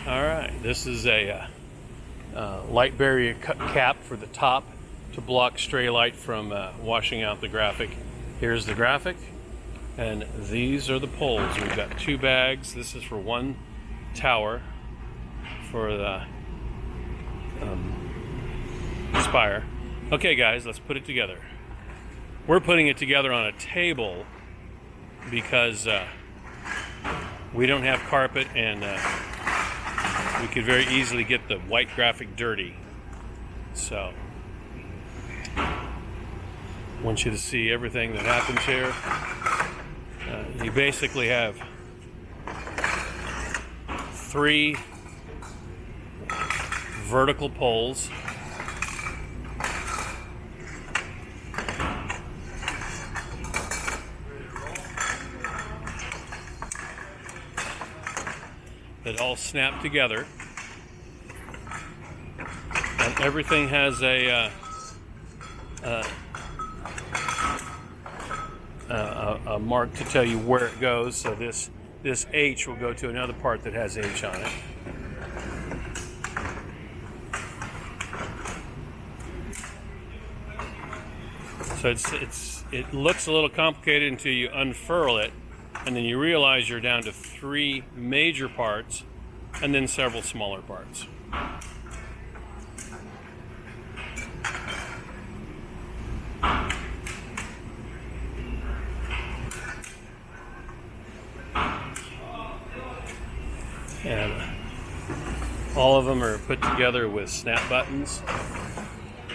Alright, this is a light barrier cap for the top to block stray light from washing out the graphic. Here's the graphic, and these are the poles. We've got 2 bags. This is for 1 tower for the spire. Okay guys, let's put it together. We're putting it together on a table because we don't have carpet, and we could very easily get the white graphic dirty. So I want you to see everything that happens here. You basically have 3 vertical poles. That all snap together, and everything has a mark to tell you where it goes. So this H will go to another part that has H on it. So it looks a little complicated until you unfurl it, and then you realize you're down to 3 major parts and then several smaller parts. And all of them are put together with snap buttons,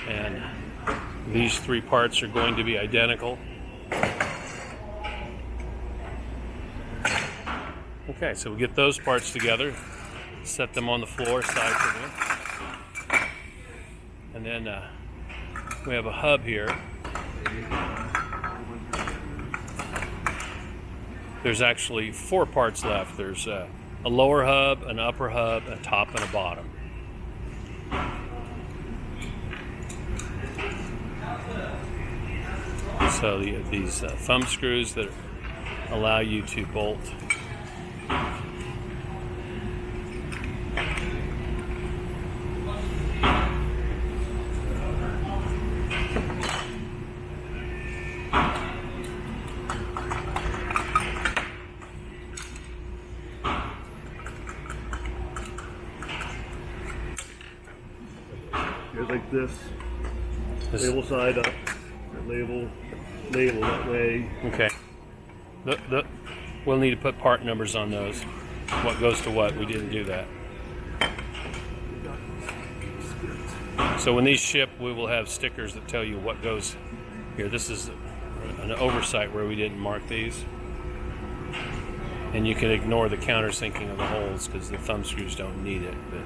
and these 3 parts are going to be identical. Okay, so we get those parts together, set them on the floor side to them, and then we have a hub here. There's actually 4 parts left. There's a lower hub, an upper hub, a top, and a bottom. So these thumb screws that allow you to bolt like this. Label side up, label that way. Okay. We'll need to put part numbers on those. What goes to what? We didn't do that. So when these ship, we will have stickers that tell you what goes here. This is an oversight where we didn't mark these. And you can ignore the countersinking of the holes because the thumb screws don't need it. But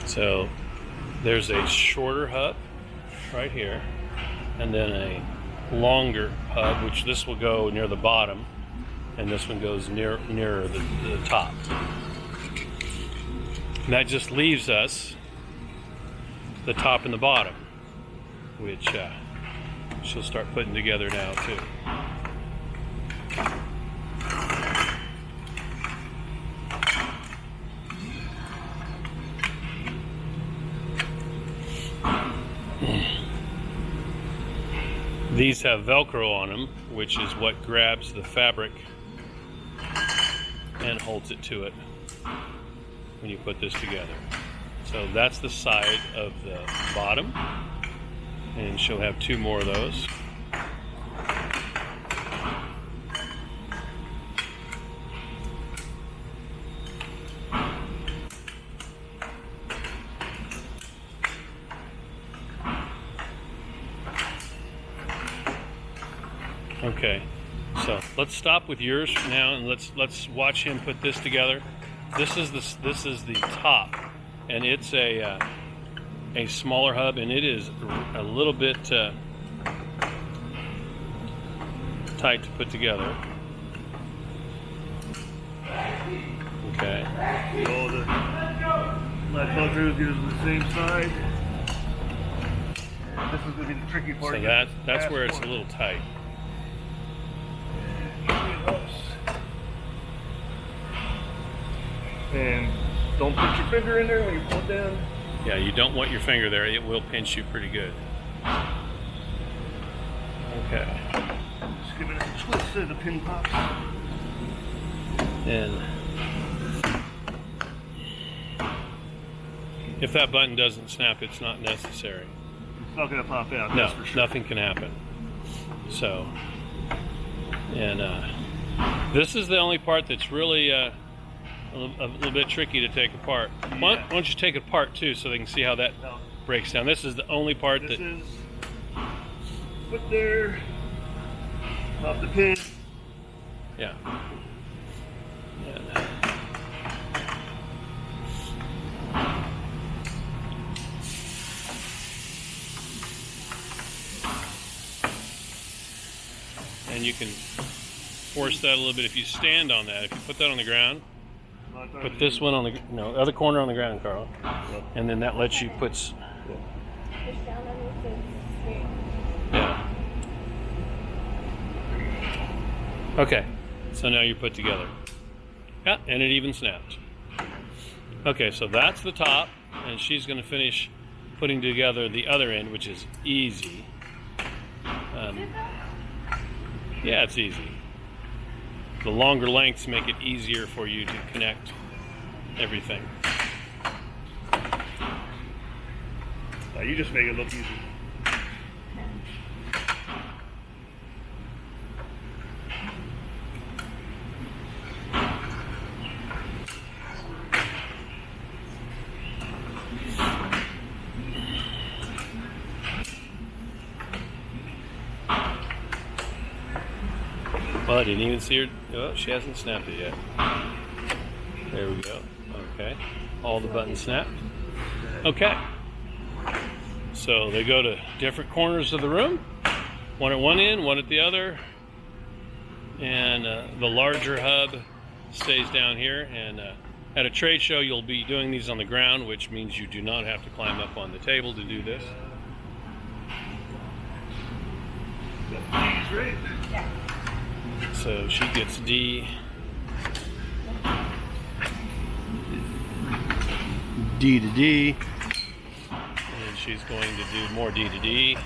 so there's a shorter hub right here, and then a longer hub, which this will go near the bottom, and this one goes nearer the top. And that just leaves us the top and the bottom, which she'll start putting together now too. These have Velcro on them, which is what grabs the fabric and holds it to it when you put this together. So that's the side of the bottom, and she'll have 2 more of those. Okay, so let's stop with yours now, and let's watch him put this together. This is the top, and it's a smaller hub, and it is a little bit tight to put together. Okay. All the light bunkers goes to the same side. This is going to be the tricky part. So that's where it's a little tight. And don't put your finger in there when you pull it down. Yeah, you don't want your finger there. It will pinch you pretty good. Okay. Just give it a twist so the pin pops. And if that button doesn't snap, it's not necessary. It's not going to pop out. No, That's for sure. nothing can happen. So, and this is the only part that's really a little bit tricky to take apart. Why don't you take it apart too, so they can see how that breaks down? This is the only part This that. is put there, pop the pin. Yeah. And, and you can force that a little bit if you stand on that. If you put that on the ground, put this one on the other corner on the ground, Carl, and then that lets you put. Yeah. Okay, so now you're put together. Yeah, and it even snapped. Okay, so that's the top, and she's going to finish putting together the other end, which is easy. Yeah, it's easy. The longer lengths make it easier for you to connect everything. Now you just make it look easy. Well, I didn't even see her. Oh, she hasn't snapped it yet. There we go. Okay. All the buttons snapped. Okay. So they go to different corners of the room. One at one end, one at the other. And the larger hub stays down here. And at a trade show, you'll be doing these on the ground, which means you do not have to climb up on the table to do this. That's right. So she gets D to D, and she's going to do more D to D.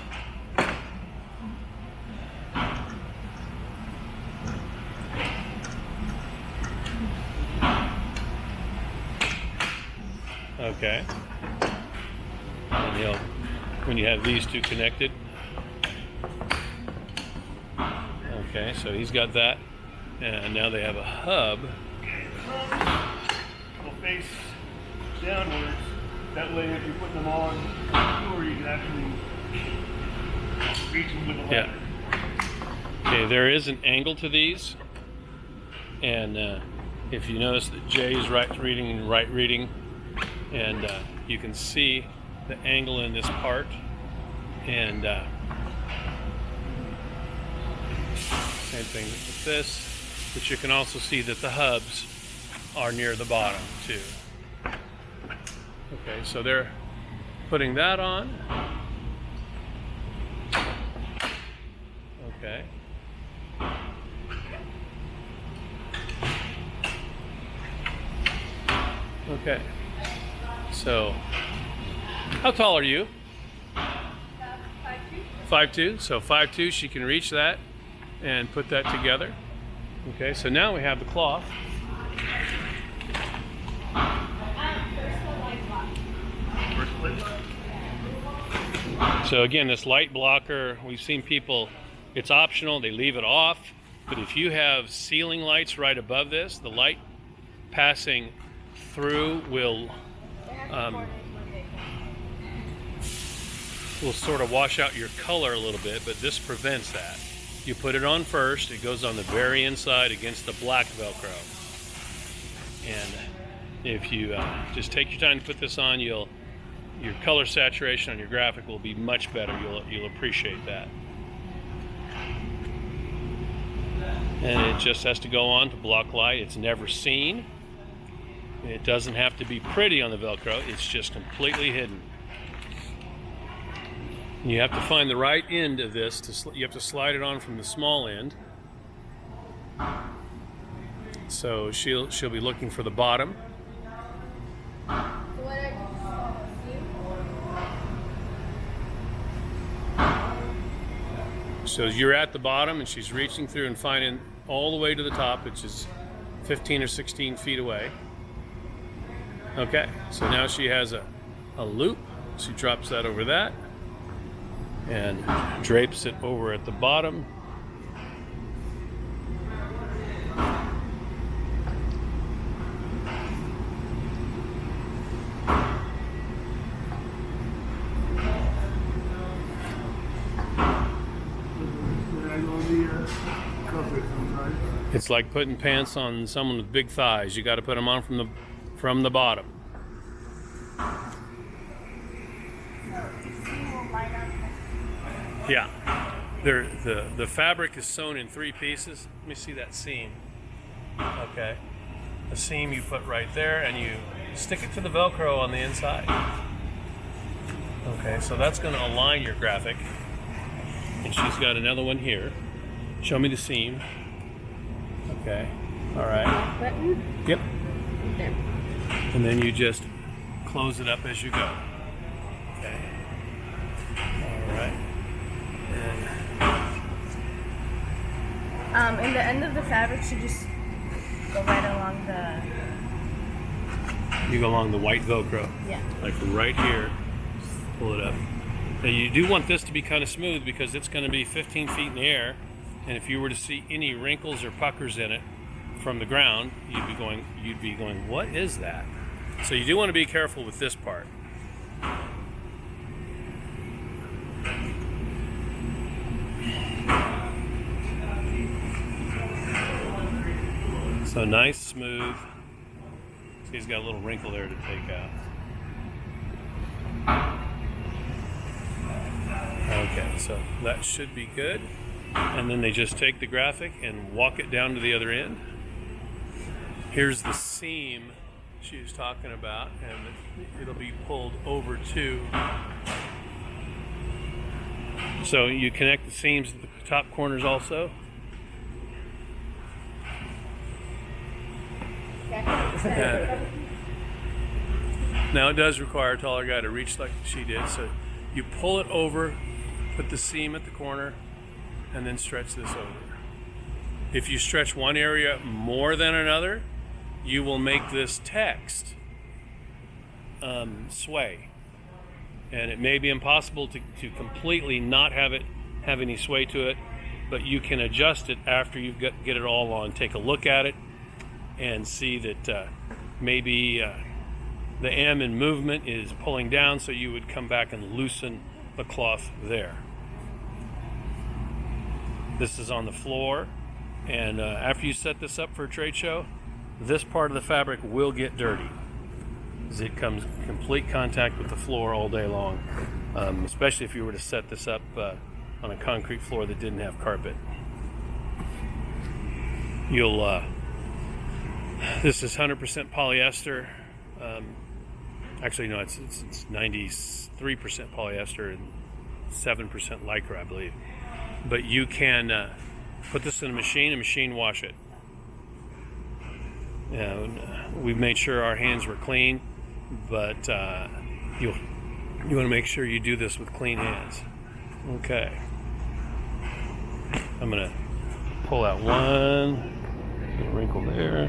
Okay. And when you have these two connected. Okay, so he's got that, and now they have a hub. Will face downwards. That way, if you're putting them on, or you can actually reach them with a lever. Yeah. Okay, there is an angle to these, and if you notice that J is right reading, and you can see the angle in this part, and same thing with this, but you can also see that the hubs are near the bottom too. Okay, so they're putting that on. Okay. Okay. So, how tall are you? 5'2". So 5'2", she can reach that and put that together. Okay, so now we have the cloth. So again, this light blocker, we've seen people, it's optional, they leave it off, but if you have ceiling lights right above this, the light passing through will sort of wash out your color a little bit, but this prevents that. You put it on first. It goes on the very inside against the black Velcro. And if you just take your time to put this on, your color saturation on your graphic will be much better. You'll appreciate that. And it just has to go on to block light. It's never seen. It doesn't have to be pretty on the Velcro. It's just completely hidden. You have to find the right end of this. You have to slide it on from the small end. So she'll be looking for the bottom. So you're at the bottom and she's reaching through and finding all the way to the top, which is 15 or 16 feet away. Okay, so now she has a loop. She drops that over that and drapes it over at the bottom. It's like putting pants on someone with big thighs. You got to put them on from the bottom. Yeah, the fabric is sewn in 3 pieces. Let me see that seam. Okay, a seam you put right there, and you stick it to the Velcro on the inside. Okay, so that's going to align your graphic. And she's got another one here. Show me the seam. Okay, all right. Button? Yep. There. And then you just close it up as you go. Okay. All right. And the end of the fabric should just go right along the... You go along the white Velcro. Yeah. Like right here. Pull it up. Now you do want this to be kind of smooth because it's going to be 15 feet in the air. And if you were to see any wrinkles or puckers in it from the ground, you'd be going, what is that? So you do want to be careful with this part. So nice, smooth. See, he's got a little wrinkle there to take out. Okay, so that should be good. And then they just take the graphic and walk it down to the other end. Here's the seam she was talking about, and it'll be pulled over to. So you connect the seams at the top corners also. Now it does require a taller guy to reach like she did, so you pull it over, put the seam at the corner, and then stretch this over. If you stretch one area more than another, you will make this text sway. And it may be impossible to completely not have any sway to it, but you can adjust it after you get it all on. Take a look at it and see that maybe the M in movement is pulling down, so you would come back and loosen the cloth there. This is on the floor, and after you set this up for a trade show, this part of the fabric will get dirty as it comes in complete contact with the floor all day long, especially if you were to set this up on a concrete floor that didn't have carpet. This is 100% polyester. Actually, no, it's 93% polyester and 7% Lycra, I believe. But you can put this in a machine and machine wash it. We've made sure our hands were clean, but you want to make sure you do this with clean hands. Okay. I'm going to pull out one wrinkle there.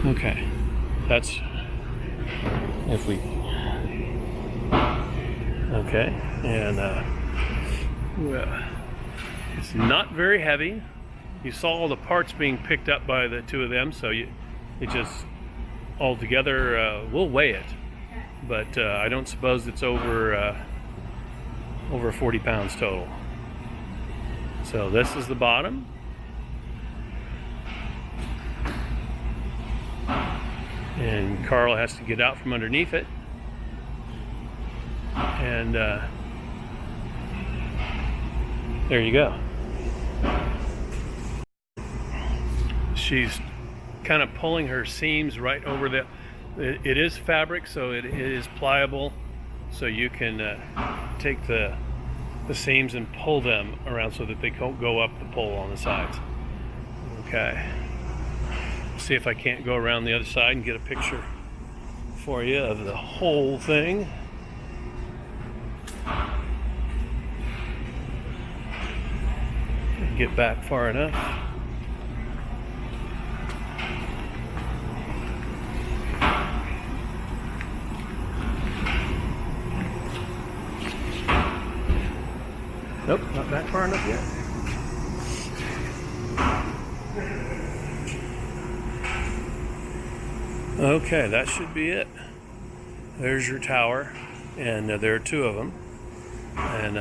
Okay. That's if we... Okay, and well, it's not very heavy. You saw all the parts being picked up by the two of them, so it just all together, we'll weigh it, but I don't suppose it's over 40 pounds total. So this is the bottom. And Carl has to get out from underneath it. And there you go. She's kind of pulling her seams right over the, it is fabric, so it is pliable, so you can take the seams and pull them around so that they don't go up the pole on the sides. Okay. See if I can't go around the other side and get a picture for you of the whole thing. Get back far enough. Nope, not back far enough yet. Okay, that should be it. There's your tower, and there are two of them. And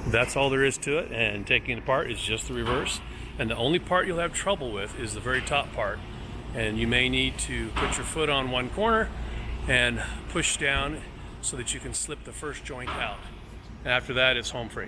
that's all there is to it, and taking it apart is just the reverse. And the only part you'll have trouble with is the very top part. And you may need to put your foot on one corner and push down so that you can slip the first joint out. And after that, it's home free.